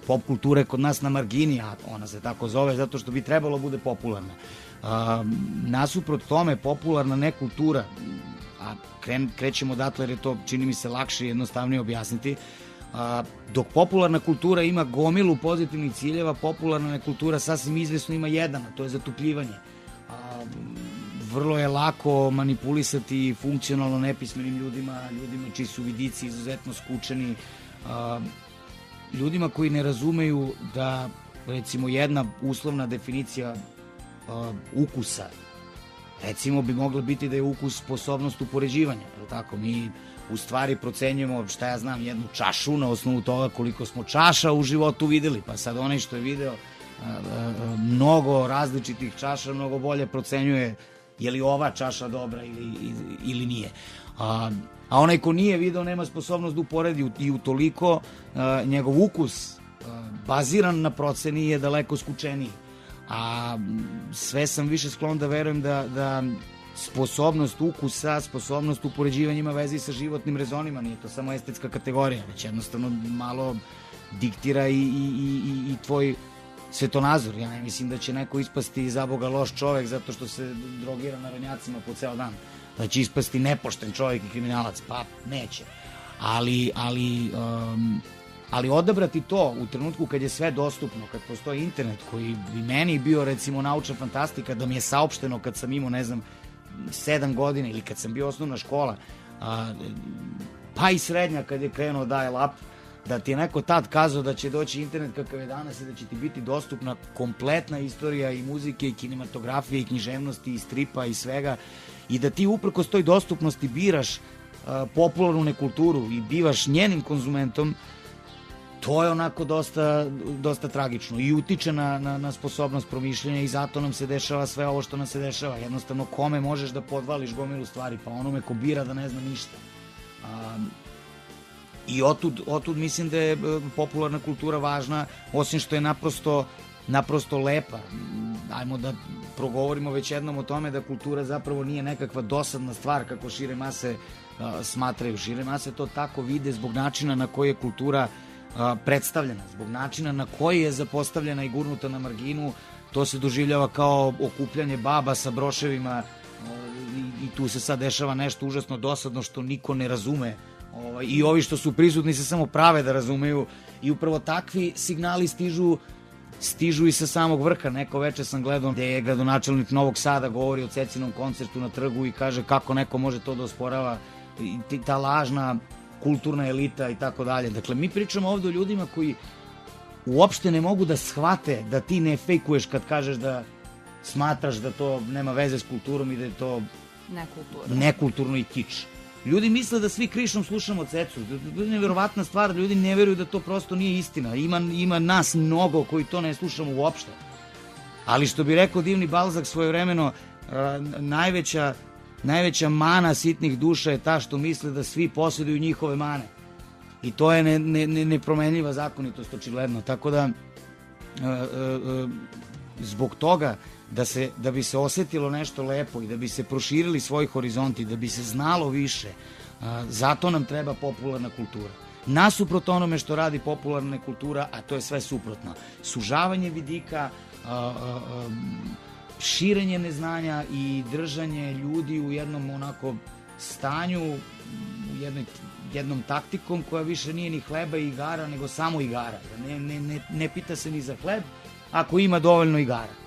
pop kultura je kod nas na margini, a ona se tako zove zato što bi trebalo bude popularna. Nasuprot tome, popularna nekultura, a krećemo odatle jer je to, čini mi se, lakše i jednostavnije objasniti, dok popularna kultura ima gomilu pozitivnih ciljeva, popularna nekultura sasvim izvesno ima jedan, a to je zatupljivanje. Vrlo je lako manipulisati funkcionalno nepismenim ljudima čiji su vidici izuzetno skučeni, ljudima koji ne razumeju da, recimo, jedna uslovna definicija ukusa, recimo, bi mogla biti da je ukus sposobnost upoređivanja, je li tako? Mi u stvari procenjujemo, šta ja znam, jednu čašu na osnovu toga koliko smo čaša u životu videli, pa sad onaj što je video mnogo različitih čaša mnogo bolje procenjuje je li ova čaša dobra ili nije. A onaj ko nije video nema sposobnost da uporedi i utoliko njegov ukus baziran na proceni je daleko skučeniji. A sve sam više sklon da verujem da sposobnost ukusa, sposobnost upoređivanja ima veze sa životnim rezonima, nije to samo estetska kategorija, već jednostavno malo diktira i tvoj svetonazor. Ja ne mislim da će neko ispasti za Boga loš čovek zato što se drogira na ranjacima po ceo dan. Da će ispasti nepošten čovek i kriminalac, pa neće. Ali odabrati to u trenutku kad je sve dostupno, kad postoji internet koji bi meni bio, recimo, naučna fantastika, da mi je saopšteno kad sam imao, ne znam, 7 godina ili kad sam bio osnovna škola, pa i srednja kad je krenuo dial-up, da ti je neko tad kazao da će doći internet kakav je danas i da će ti biti dostupna kompletna istorija i muzike i kinematografije i književnosti i stripa i svega, i da ti uprkos toj dostupnosti biraš popularnu nekulturu i bivaš njenim konzumentom, to je onako dosta tragično i utiče na sposobnost promišljanja i zato nam se dešava sve ovo što nam se dešava. Jednostavno, kome možeš da podvališ gomilu stvari? Pa onome ko bira da ne zna ništa. I otud mislim da je popularna kultura važna, osim što je naprosto lepa. Ajmo da progovorimo već jednom o tome da kultura zapravo nije nekakva dosadna stvar kako šire mase smatraju. Šire mase to tako vide zbog načina na koji je kultura predstavljena, zbog načina na koji je zapostavljena i gurnuta na marginu. To se doživljava kao okupljanje baba sa broševima i tu se sad dešava nešto užasno dosadno što niko ne razume. I ovi što su prisutni se samo prave da razumeju i upravo takvi signali stižu i sa samog vrha. Neko veče sam gledao gde je gradonačelnik Novog Sada govori o Cecinom koncertu na trgu i kaže kako neko može to da osporava, ta lažna kulturna elita i tako dalje. Dakle, mi pričamo ovde o ljudima koji uopšte ne mogu da shvate da ti ne fejkuješ kad kažeš da smatraš da to nema veze s kulturom i da je to nekulturno i kič. Ljudi misle da svi krišom slušamo Cecu. To je nevjerovatna stvar, ljudi ne veruju da to prosto nije istina. Ima nas mnogo koji to ne slušamo uopšte. Ali što bi rekao divni Balzak svojevremeno, najveća mana sitnih duša je ta što misle da svi posjeduju njihove mane. I to je nepromenljiva zakonitost, očigledno. Tako da, zbog toga, da bi se osetilo nešto lepo i da bi se proširili svoji horizonti, da bi se znalo više, zato nam treba popularna kultura. Nasuprot onome što radi popularna kultura, a to je sve suprotno. Sužavanje vidika, širenje neznanja i držanje ljudi u jednom onako stanju, jednom taktikom koja više nije ni hleba i igara, nego samo igara. Ne pita se ni za hleb, ako ima dovoljno igara.